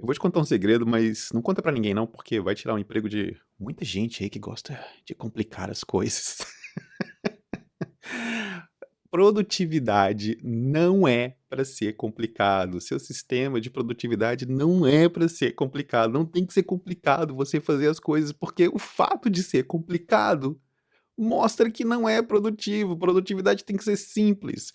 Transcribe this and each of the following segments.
Eu vou te contar um segredo, mas não conta pra ninguém não, porque vai tirar o emprego de muita gente aí que gosta de complicar as coisas. Produtividade não é para ser complicado. Seu sistema de produtividade não é para ser complicado. Não tem que ser complicado você fazer as coisas, porque o fato de ser complicado mostra que não é produtivo. Produtividade tem que ser simples.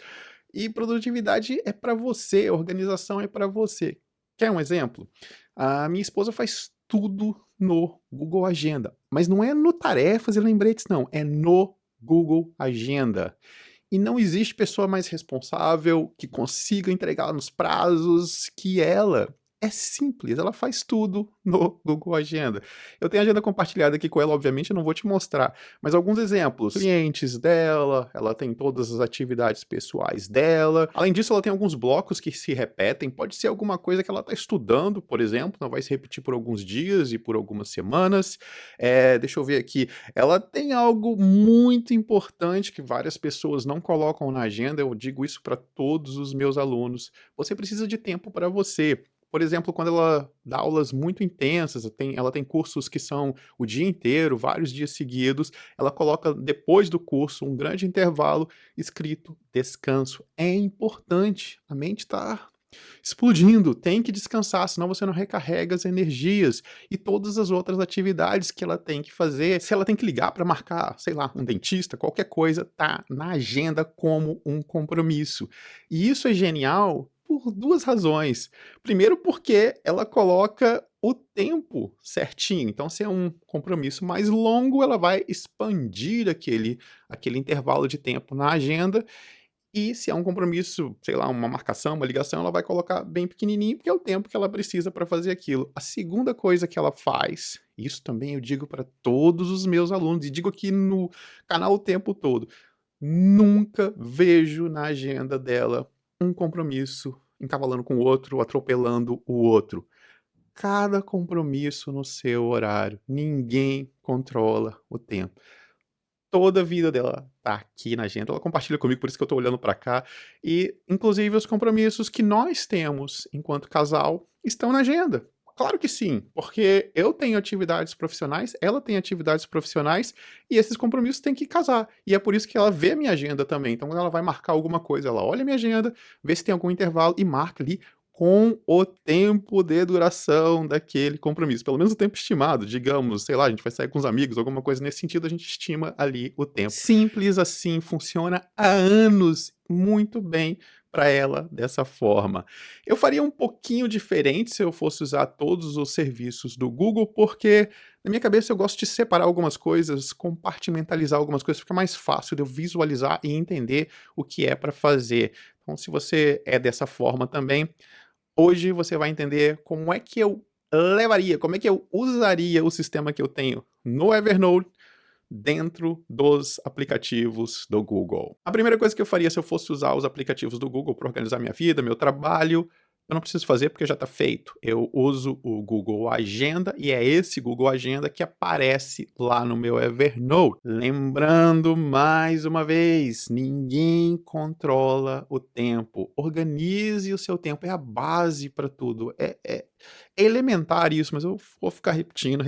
E produtividade é para você, organização é para você. Quer um exemplo? A minha esposa faz tudo no Google Agenda, mas não é no tarefas e lembretes não, é no Google Agenda. E não existe pessoa mais responsável que consiga entregar nos prazos que ela. É simples, ela faz tudo no Google Agenda. Eu tenho a agenda compartilhada aqui com ela, obviamente eu não vou te mostrar, mas alguns exemplos. Clientes dela, ela tem todas as atividades pessoais dela. Além disso, ela tem alguns blocos que se repetem. Pode ser alguma coisa que ela está estudando, por exemplo, não vai se repetir por alguns dias e por algumas semanas. Deixa eu ver aqui. Ela tem algo muito importante que várias pessoas não colocam na agenda, eu digo isso para todos os meus alunos. Você precisa de tempo para você. Por exemplo, quando ela dá aulas muito intensas, ela tem cursos que são o dia inteiro, vários dias seguidos, ela coloca depois do curso um grande intervalo escrito descanso. É importante, a mente está explodindo, tem que descansar, senão você não recarrega as energias e todas as outras atividades que ela tem que fazer. Se ela tem que ligar para marcar, sei lá, um dentista, qualquer coisa, tá na agenda como um compromisso. E isso é genial por duas razões. Primeiro, porque ela coloca o tempo certinho. Então, se é um compromisso mais longo, ela vai expandir aquele intervalo de tempo na agenda e se é um compromisso, sei lá, uma marcação, uma ligação, ela vai colocar bem pequenininho, porque é o tempo que ela precisa para fazer aquilo. A segunda coisa que ela faz, isso também eu digo para todos os meus alunos, e digo aqui no canal o tempo todo, nunca vejo na agenda dela um compromisso encavalando com o outro, atropelando o outro. Cada compromisso no seu horário, ninguém controla o tempo. Toda a vida dela tá aqui na agenda, ela compartilha comigo, por isso que eu tô olhando pra cá, e inclusive os compromissos que nós temos enquanto casal estão na agenda. Claro que sim, porque eu tenho atividades profissionais, ela tem atividades profissionais, e esses compromissos têm que casar. E é por isso que ela vê a minha agenda também. Então, quando ela vai marcar alguma coisa, ela olha a minha agenda, vê se tem algum intervalo e marca ali com o tempo de duração daquele compromisso, pelo menos o tempo estimado, digamos, sei lá, a gente vai sair com os amigos, alguma coisa nesse sentido, a gente estima ali o tempo. Simples assim, funciona há anos muito bem para ela dessa forma. Eu faria um pouquinho diferente se eu fosse usar todos os serviços do Google, porque na minha cabeça eu gosto de separar algumas coisas, compartimentalizar algumas coisas, fica mais fácil de eu visualizar e entender o que é para fazer. Então, se você é dessa forma também, hoje você vai entender como é que eu levaria, como é que eu usaria o sistema que eu tenho no Evernote dentro dos aplicativos do Google. A primeira coisa que eu faria se eu fosse usar os aplicativos do Google para organizar minha vida, meu trabalho, eu não preciso fazer porque já está feito. Eu uso o Google Agenda e é esse Google Agenda que aparece lá no meu Evernote. Lembrando mais uma vez, ninguém controla o tempo. Organize o seu tempo, é a base para tudo. É elementar isso, mas eu vou ficar repetindo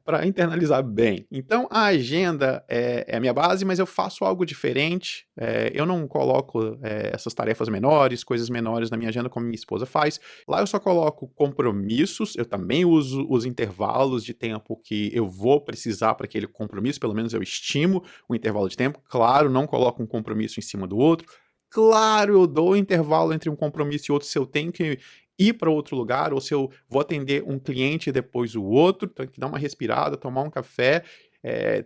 para internalizar bem. Então a agenda é a minha base, mas eu faço algo diferente. Eu não coloco essas tarefas menores, coisas menores na minha agenda como minha esposa faz. Lá eu só coloco compromissos, eu também uso os intervalos de tempo que eu vou precisar para aquele compromisso, pelo menos eu estimo o intervalo de tempo. Claro, não coloco um compromisso em cima do outro. Claro, eu dou intervalo entre um compromisso e outro se eu tenho que ir para outro lugar, ou se eu vou atender um cliente e depois o outro, tenho que dar uma respirada, tomar um café. Eh,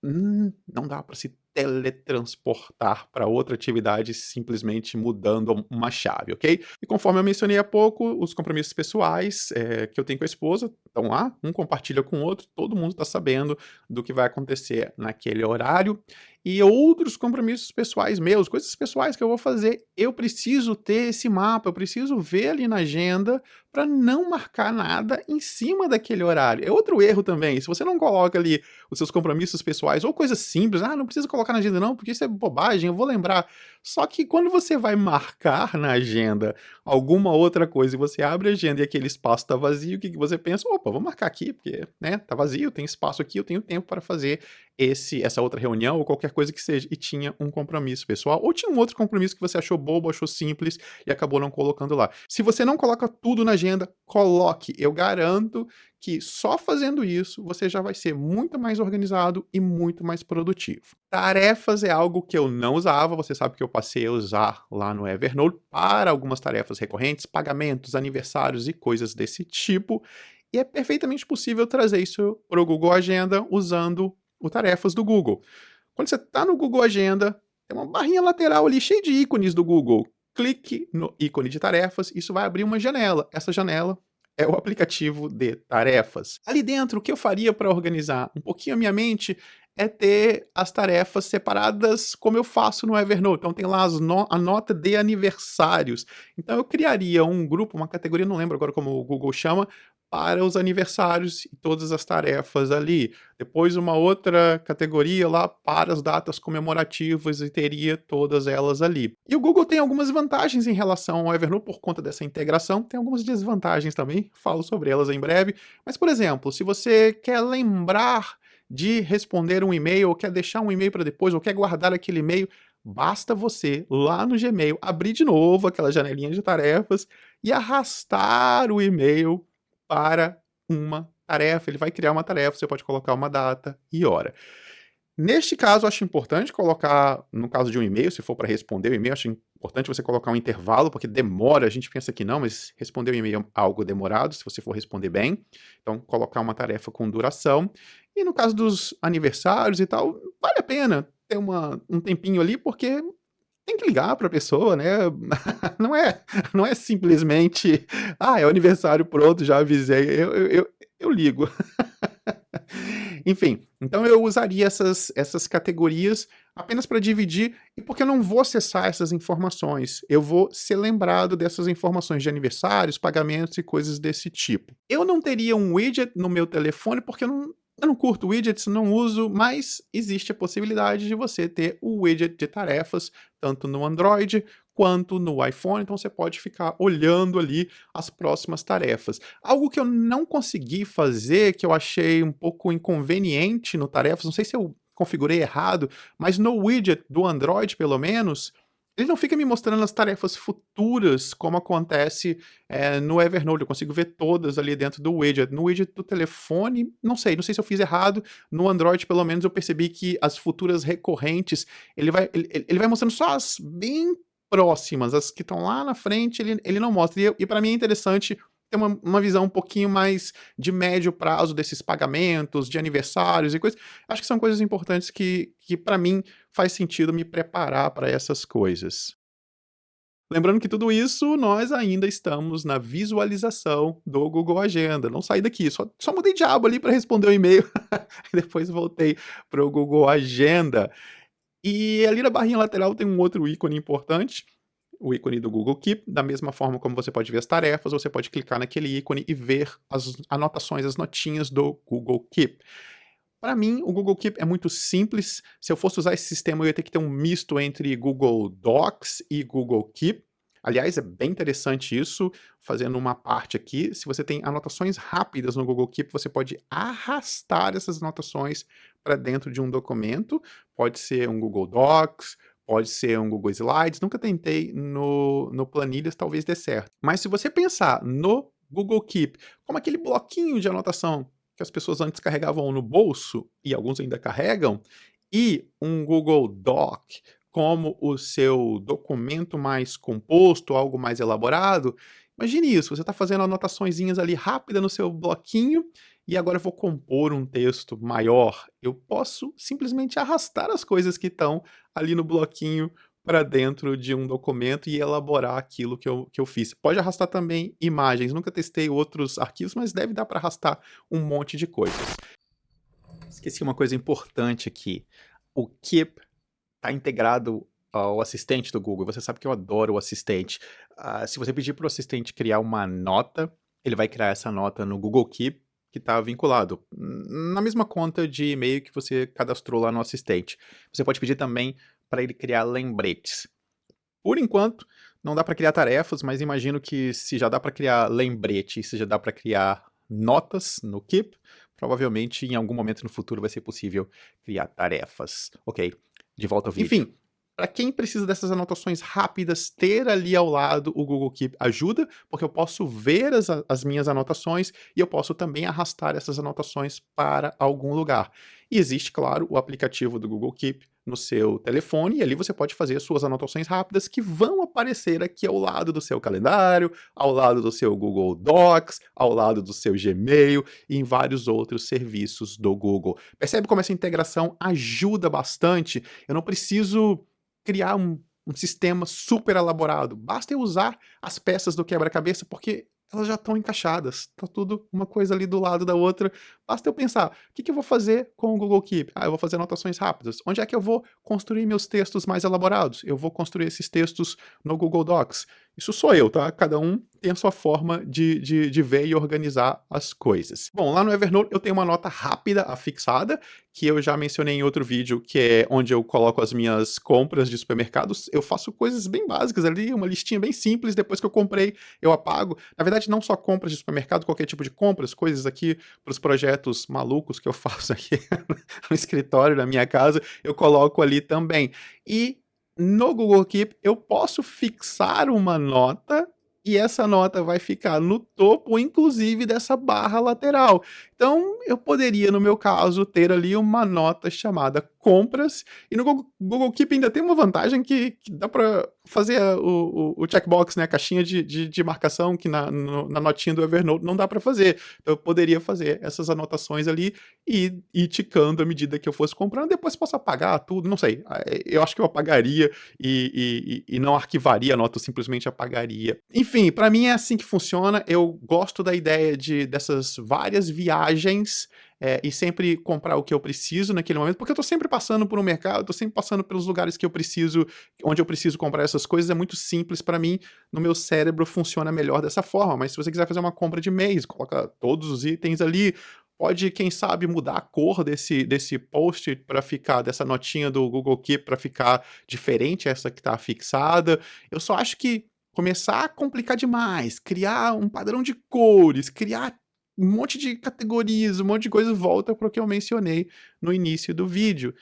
não dá para se teletransportar para outra atividade simplesmente mudando uma chave, ok? E conforme eu mencionei há pouco, os compromissos pessoais que eu tenho com a esposa estão lá, um compartilha com o outro, todo mundo está sabendo do que vai acontecer naquele horário. e outros compromissos pessoais meus, coisas pessoais que eu vou fazer, eu preciso ter esse mapa, eu preciso ver ali na agenda para não marcar nada em cima daquele horário. É outro erro também, se você não coloca ali os seus compromissos pessoais ou coisas simples, não precisa colocar na agenda não, porque isso é bobagem, eu vou lembrar. Só que quando você vai marcar na agenda alguma outra coisa e você abre a agenda e aquele espaço está vazio, o que que você pensa? Opa, vou marcar aqui, porque, né, tá vazio, tem espaço aqui, eu tenho tempo para fazer essa outra reunião ou qualquer coisa que seja. E tinha um compromisso pessoal, ou tinha um outro compromisso que você achou bobo, achou simples e acabou não colocando lá. Se você não coloca tudo na agenda, coloque. Eu garanto que só fazendo isso você já vai ser muito mais organizado e muito mais produtivo. Tarefas é algo que eu não usava, você sabe que eu passei a usar lá no Evernote para algumas tarefas recorrentes, pagamentos, aniversários e coisas desse tipo. E é perfeitamente possível trazer isso para o Google Agenda usando o Tarefas do Google. Quando você está no Google Agenda, tem uma barrinha lateral ali cheia de ícones do Google. Clique no ícone de tarefas, isso vai abrir uma janela. Essa janela é o aplicativo de tarefas. Ali dentro, o que eu faria para organizar um pouquinho a minha mente é ter as tarefas separadas como eu faço no Evernote. Então tem lá a nota de aniversários. Então eu criaria um grupo, uma categoria, não lembro agora como o Google chama, para os aniversários e todas as tarefas ali. Depois uma outra categoria lá para as datas comemorativas e teria todas elas ali. E o Google tem algumas vantagens em relação ao Evernote por conta dessa integração, tem algumas desvantagens também, falo sobre elas em breve. Mas, por exemplo, se você quer lembrar de responder um e-mail, ou quer deixar um e-mail para depois, ou quer guardar aquele e-mail, basta você, lá no Gmail, abrir de novo aquela janelinha de tarefas e arrastar o e-mail para uma tarefa. Ele vai criar uma tarefa, você pode colocar uma data e hora. Neste caso, acho importante colocar, no caso de um e-mail, se for para responder o e-mail, acho importante você colocar um intervalo, porque demora, a gente pensa que não, mas responder o e-mail é algo demorado, se você for responder bem. Então, colocar uma tarefa com duração. E no caso dos aniversários e tal, vale a pena ter um tempinho ali, porque tem que ligar para a pessoa, né? Não é simplesmente, é o aniversário, pronto, já avisei, eu ligo. Enfim, então eu usaria essas categorias apenas para dividir, e porque eu não vou acessar essas informações, eu vou ser lembrado dessas informações de aniversários, pagamentos e coisas desse tipo. Eu não teria um widget no meu telefone, porque eu não curto widgets, não uso, mas existe a possibilidade de você ter o widget de tarefas, tanto no Android quanto no iPhone, então você pode ficar olhando ali as próximas tarefas. Algo que eu não consegui fazer, que eu achei um pouco inconveniente no Tarefas, não sei se eu configurei errado, mas no widget do Android, pelo menos, ele não fica me mostrando as tarefas futuras, como acontece no Evernote. Eu consigo ver todas ali dentro do widget. No widget do telefone, não sei se eu fiz errado. No Android, pelo menos, eu percebi que as futuras recorrentes, ele vai mostrando só as bem próximas, as que estão lá na frente, ele não mostra. E para mim é interessante ter uma visão um pouquinho mais de médio prazo desses pagamentos, de aniversários e coisas. Acho que são coisas importantes que para mim faz sentido me preparar para essas coisas. Lembrando que tudo isso nós ainda estamos na visualização do Google Agenda. Não saí daqui, só mudei de aba ali para responder o e-mail e depois voltei para o Google Agenda. E ali na barrinha lateral tem um outro ícone importante, o ícone do Google Keep. Da mesma forma como você pode ver as tarefas, você pode clicar naquele ícone e ver as anotações, as notinhas do Google Keep. Para mim, o Google Keep é muito simples. Se eu fosse usar esse sistema, eu ia ter que ter um misto entre Google Docs e Google Keep. Aliás, é bem interessante isso, fazendo uma parte aqui. Se você tem anotações rápidas no Google Keep, você pode arrastar essas anotações para dentro de um documento. Pode ser um Google Docs, pode ser um Google Slides. Nunca tentei no Planilhas, talvez dê certo. Mas se você pensar no Google Keep como aquele bloquinho de anotação que as pessoas antes carregavam no bolso, e alguns ainda carregam, e um Google Doc como o seu documento mais composto, algo mais elaborado, imagine isso, você está fazendo anotaçõezinhas ali rápida no seu bloquinho, e agora eu vou compor um texto maior. Eu posso simplesmente arrastar as coisas que estão ali no bloquinho para dentro de um documento e elaborar aquilo que eu fiz. Pode arrastar também imagens, nunca testei outros arquivos, mas deve dar para arrastar um monte de coisas. Esqueci uma coisa importante aqui. O Keep tá integrado ao assistente do Google. Você sabe que eu adoro o assistente. Se você pedir para o assistente criar uma nota, ele vai criar essa nota no Google Keep, que está vinculado na mesma conta de e-mail que você cadastrou lá no assistente. Você pode pedir também para ele criar lembretes. Por enquanto, não dá para criar tarefas, mas imagino que se já dá para criar lembrete, se já dá para criar notas no Keep, provavelmente em algum momento no futuro vai ser possível criar tarefas. Ok, de volta ao vídeo. Enfim, para quem precisa dessas anotações rápidas, ter ali ao lado o Google Keep ajuda, porque eu posso ver as minhas anotações e eu posso também arrastar essas anotações para algum lugar. E existe, claro, o aplicativo do Google Keep no seu telefone, e ali você pode fazer as suas anotações rápidas que vão aparecer aqui ao lado do seu calendário, ao lado do seu Google Docs, ao lado do seu Gmail e em vários outros serviços do Google. Percebe como essa integração ajuda bastante? Eu não preciso criar um sistema super elaborado, basta eu usar as peças do quebra-cabeça, porque elas já estão encaixadas, tá tudo uma coisa ali do lado da outra. Basta eu pensar, o que que eu vou fazer com o Google Keep? Eu vou fazer anotações rápidas. Onde é que eu vou construir meus textos mais elaborados? Eu vou construir esses textos no Google Docs. Isso sou eu, tá? Cada um tem a sua forma de ver e organizar as coisas. Bom, lá no Evernote eu tenho uma nota rápida afixada, que eu já mencionei em outro vídeo, que é onde eu coloco as minhas compras de supermercados. Eu faço coisas bem básicas ali, uma listinha bem simples, depois que eu comprei, eu apago. Na verdade, não só compras de supermercado, qualquer tipo de compras, coisas aqui para os projetos malucos que eu faço aqui no escritório da minha casa, eu coloco ali também. E no Google Keep eu posso fixar uma nota e essa nota vai ficar no topo, inclusive, dessa barra lateral. Então, eu poderia, no meu caso, ter ali uma nota chamada compras, e no Google Keep ainda tem uma vantagem que dá para fazer o checkbox, né, a caixinha de marcação, que na notinha do Evernote não dá para fazer. Então, eu poderia fazer essas anotações ali e ir ticando à medida que eu fosse comprando, depois posso apagar tudo, não sei. Eu acho que eu apagaria e não arquivaria a nota, eu simplesmente apagaria. Enfim, para mim é assim que funciona. Eu gosto da ideia dessas várias viagens e sempre comprar o que eu preciso naquele momento, porque eu tô sempre passando por um mercado, eu tô sempre passando pelos lugares que eu preciso, onde eu preciso comprar essas coisas, é muito simples para mim, no meu cérebro funciona melhor dessa forma, mas se você quiser fazer uma compra de mês, coloca todos os itens ali, pode, quem sabe, mudar a cor desse post para ficar, dessa notinha do Google Keep para ficar diferente essa que tá fixada. Eu só acho que começar a complicar demais, criar um padrão de cores, criar um monte de categorias, um monte de coisa, volta para o que eu mencionei no início do vídeo.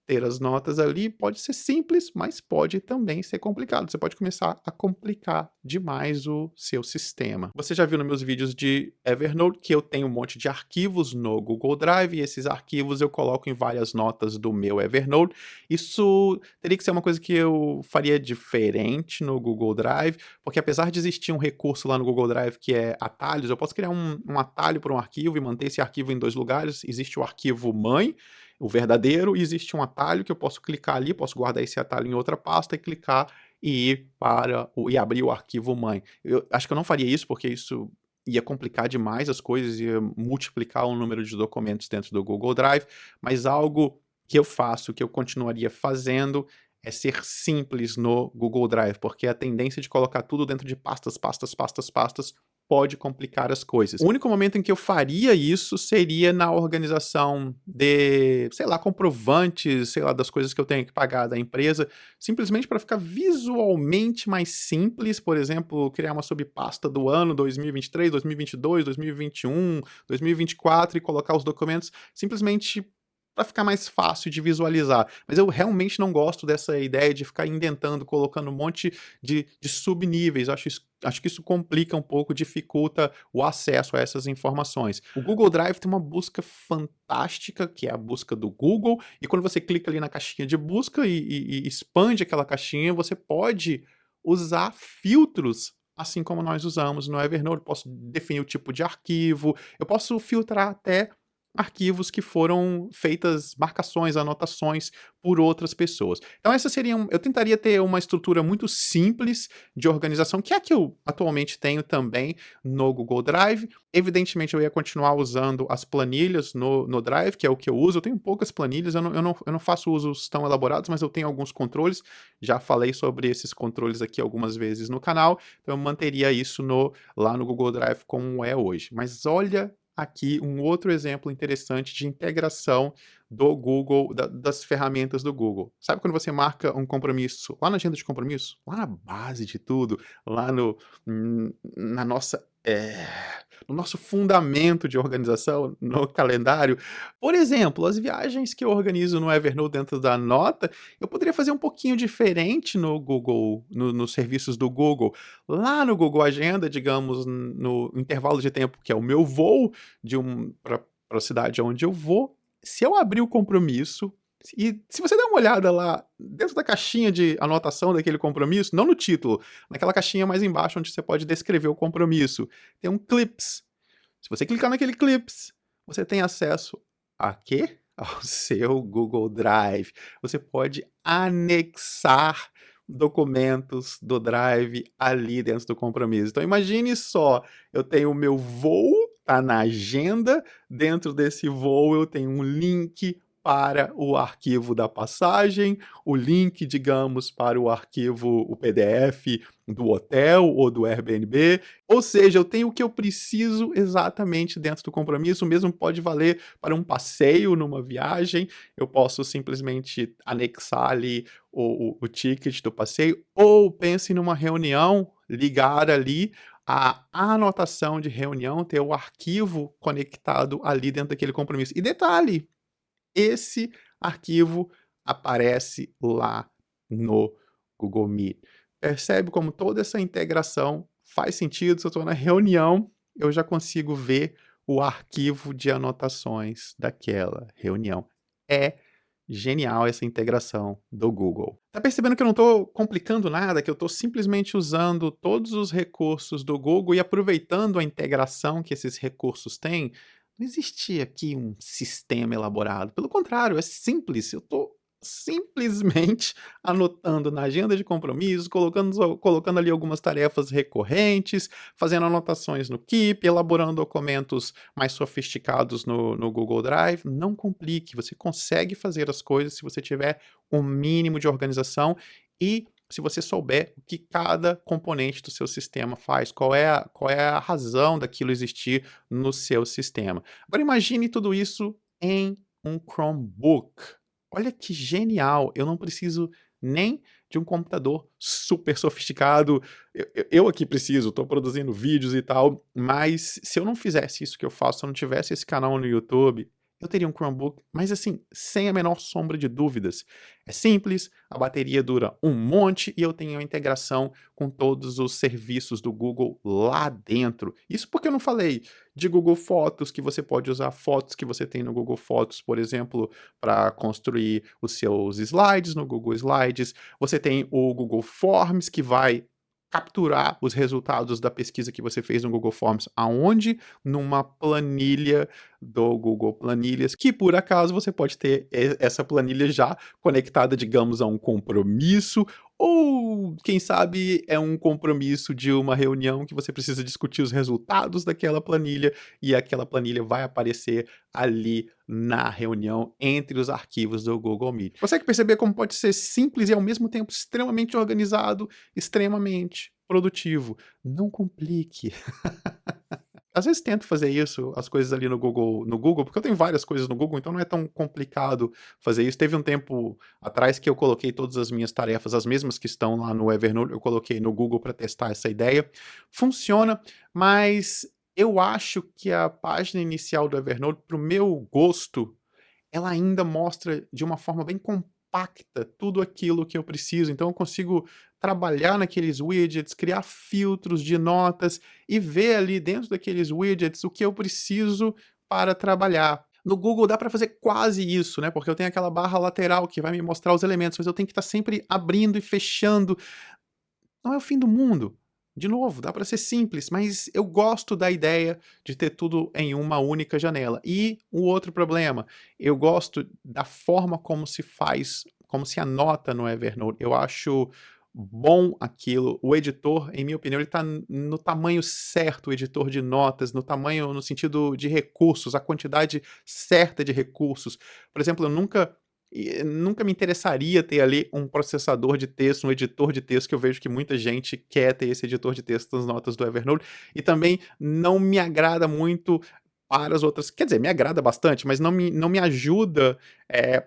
Ter as notas ali pode ser simples, mas pode também ser complicado. Você pode começar a complicar demais o seu sistema. Você já viu nos meus vídeos de Evernote que eu tenho um monte de arquivos no Google Drive e esses arquivos eu coloco em várias notas do meu Evernote. Isso teria que ser uma coisa que eu faria diferente no Google Drive, porque apesar de existir um recurso lá no Google Drive que é atalhos, eu posso criar um atalho para um arquivo e manter esse arquivo em dois lugares. Existe o arquivo mãe, o verdadeiro, e existe um atalho que eu posso clicar ali, posso guardar esse atalho em outra pasta e clicar e ir e abrir o arquivo mãe. Eu acho que eu não faria isso porque isso ia complicar demais as coisas, ia multiplicar o número de documentos dentro do Google Drive, mas algo que eu faço, que eu continuaria fazendo, é ser simples no Google Drive, porque a tendência de colocar tudo dentro de pastas pode complicar as coisas. O único momento em que eu faria isso seria na organização de, sei lá, comprovantes, sei lá, das coisas que eu tenho que pagar da empresa, simplesmente para ficar visualmente mais simples, por exemplo, criar uma subpasta do ano 2023, 2022, 2021, 2024 e colocar os documentos simplesmente para ficar mais fácil de visualizar. Mas eu realmente não gosto dessa ideia de ficar indentando, colocando um monte de subníveis. Acho que isso complica um pouco, dificulta o acesso a essas informações. O Google Drive tem uma busca fantástica, que é a busca do Google, e quando você clica ali na caixinha de busca e expande aquela caixinha, você pode usar filtros, assim como nós usamos no Evernote. Eu posso definir o tipo de arquivo, eu posso filtrar até arquivos que foram feitas marcações, anotações por outras pessoas. Então essa seria eu tentaria ter uma estrutura muito simples de organização, que é a que eu atualmente tenho também no Google Drive. Evidentemente eu ia continuar usando as planilhas no Drive, que é o que eu uso. Eu tenho poucas planilhas, eu não faço usos tão elaborados, mas eu tenho alguns controles. Já falei sobre esses controles aqui algumas vezes no canal, então eu manteria isso lá no Google Drive como é hoje. Mas olha aqui um outro exemplo interessante de integração do Google, das ferramentas do Google. Sabe quando você marca um compromisso lá na agenda de compromisso? Lá na base de tudo, lá na nossa, no nosso fundamento de organização, no calendário. Por exemplo, as viagens que eu organizo no Evernote dentro da nota, eu poderia fazer um pouquinho diferente no Google, nos serviços do Google. Lá no Google Agenda, digamos, no intervalo de tempo que é o meu voo para a cidade onde eu vou, se eu abrir o compromisso, e se você der uma olhada lá dentro da caixinha de anotação daquele compromisso, não no título, naquela caixinha mais embaixo onde você pode descrever o compromisso, tem um Clips. Se você clicar naquele Clips, você tem acesso a quê? Ao seu Google Drive. Você pode anexar documentos do Drive ali dentro do compromisso. Então imagine só, eu tenho o meu voo, tá na agenda, dentro desse voo eu tenho um link para o arquivo da passagem, o link, digamos, para o arquivo, o PDF do hotel ou do Airbnb, ou seja, eu tenho o que eu preciso exatamente dentro do compromisso. O mesmo pode valer para um passeio numa viagem, eu posso simplesmente anexar ali o ticket do passeio, ou pense numa reunião, ligar ali a anotação de reunião, ter o arquivo conectado ali dentro daquele compromisso. E detalhe, esse arquivo aparece lá no Google Meet. Percebe como toda essa integração faz sentido? Se eu estou na reunião, eu já consigo ver o arquivo de anotações daquela reunião. É genial essa integração do Google. Tá percebendo que eu não estou complicando nada, que eu estou simplesmente usando todos os recursos do Google e aproveitando a integração que esses recursos têm? Não existe aqui um sistema elaborado. Pelo contrário, é simples. Eu estou simplesmente anotando na agenda de compromissos, colocando ali algumas tarefas recorrentes, fazendo anotações no Keep, elaborando documentos mais sofisticados no Google Drive. Não complique, você consegue fazer as coisas se você tiver um mínimo de organização e se você souber o que cada componente do seu sistema faz, qual é a razão daquilo existir no seu sistema. Agora imagine tudo isso em um Chromebook. Olha que genial! Eu não preciso nem de um computador super sofisticado. Eu aqui preciso, estou produzindo vídeos e tal, mas se eu não fizesse isso que eu faço, se eu não tivesse esse canal no YouTube, eu teria um Chromebook, mas assim, sem a menor sombra de dúvidas. É simples, a bateria dura um monte e eu tenho a integração com todos os serviços do Google lá dentro. Isso porque eu não falei de Google Fotos, que você pode usar fotos que você tem no Google Fotos, por exemplo, para construir os seus slides no Google Slides. Você tem o Google Forms, que vai capturar os resultados da pesquisa que você fez no Google Forms, aonde? Numa planilha do Google Planilhas, que por acaso você pode ter essa planilha já conectada, digamos, a um compromisso, ou quem sabe é um compromisso de uma reunião que você precisa discutir os resultados daquela planilha e aquela planilha vai aparecer ali na reunião entre os arquivos do Google Meet. Consegue perceber como pode ser simples e ao mesmo tempo extremamente organizado, extremamente produtivo? Não complique. Às vezes tento fazer isso, as coisas ali no Google, porque eu tenho várias coisas no Google, então não é tão complicado fazer isso. Teve um tempo atrás que eu coloquei todas as minhas tarefas, as mesmas que estão lá no Evernote, eu coloquei no Google para testar essa ideia. Funciona, mas eu acho que a página inicial do Evernote, para o meu gosto, ela ainda mostra de uma forma bem compacta tudo aquilo que eu preciso. Então eu consigo trabalhar naqueles widgets, criar filtros de notas e ver ali dentro daqueles widgets o que eu preciso para trabalhar. No Google dá para fazer quase isso, né? Porque eu tenho aquela barra lateral que vai me mostrar os elementos, mas eu tenho que estar sempre abrindo e fechando. Não é o fim do mundo. De novo, dá para ser simples, mas eu gosto da ideia de ter tudo em uma única janela. E o outro problema, eu gosto da forma como se faz, como se anota no Evernote. Eu acho bom aquilo. O editor, em minha opinião, ele está no tamanho certo, o editor de notas, no tamanho, no sentido de recursos, a quantidade certa de recursos. Por exemplo, eu nunca me interessaria ter ali um processador de texto, um editor de texto, que eu vejo que muita gente quer ter esse editor de texto nas notas do Evernote, e também não me agrada muito para as outras, quer dizer, me agrada bastante, mas não me ajuda,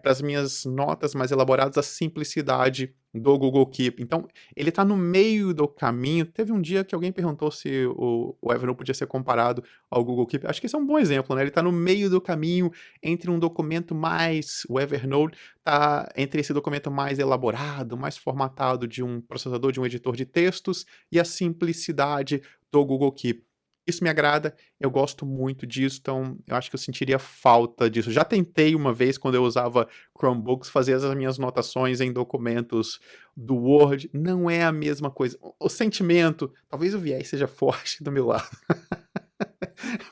para as minhas notas mais elaboradas, a simplicidade do Google Keep. Então, ele está no meio do caminho. Teve um dia que alguém perguntou se o Evernote podia ser comparado ao Google Keep. Acho que esse é um bom exemplo, né, ele está no meio do caminho entre um documento mais, o Evernote tá entre esse documento mais elaborado, mais formatado de um processador, de um editor de textos, e a simplicidade do Google Keep. Isso me agrada, eu gosto muito disso, então eu acho que eu sentiria falta disso. Já tentei uma vez, quando eu usava Chromebooks, fazer as minhas anotações em documentos do Word, não é a mesma coisa. O sentimento, talvez o viés seja forte do meu lado.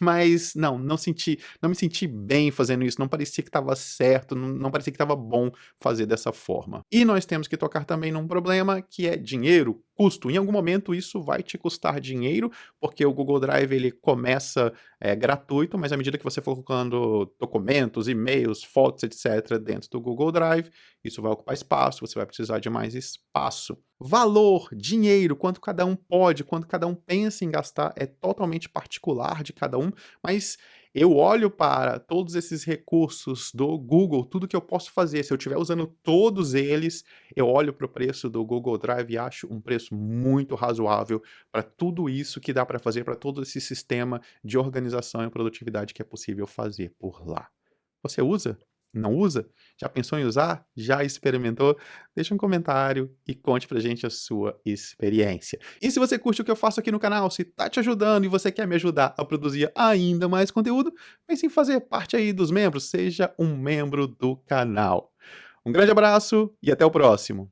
Mas não me senti bem fazendo isso, não parecia que estava certo, não parecia que estava bom fazer dessa forma. E nós temos que tocar também num problema que é dinheiro, custo. Em algum momento isso vai te custar dinheiro, porque o Google Drive ele começa, gratuito, mas à medida que você for colocando documentos, e-mails, fotos, etc., dentro do Google Drive, isso vai ocupar espaço, você vai precisar de mais espaço. Valor, dinheiro, quanto cada um pode, quanto cada um pensa em gastar, é totalmente particular de cada um, mas eu olho para todos esses recursos do Google, tudo que eu posso fazer, se eu estiver usando todos eles, eu olho para o preço do Google Drive e acho um preço muito razoável para tudo isso que dá para fazer, para todo esse sistema de organização e produtividade que é possível fazer por lá. Você usa? Não usa? Já pensou em usar? Já experimentou? Deixa um comentário e conte pra gente a sua experiência. E se você curte o que eu faço aqui no canal, se tá te ajudando e você quer me ajudar a produzir ainda mais conteúdo, pense em fazer parte aí dos membros, seja um membro do canal. Um grande abraço e até o próximo.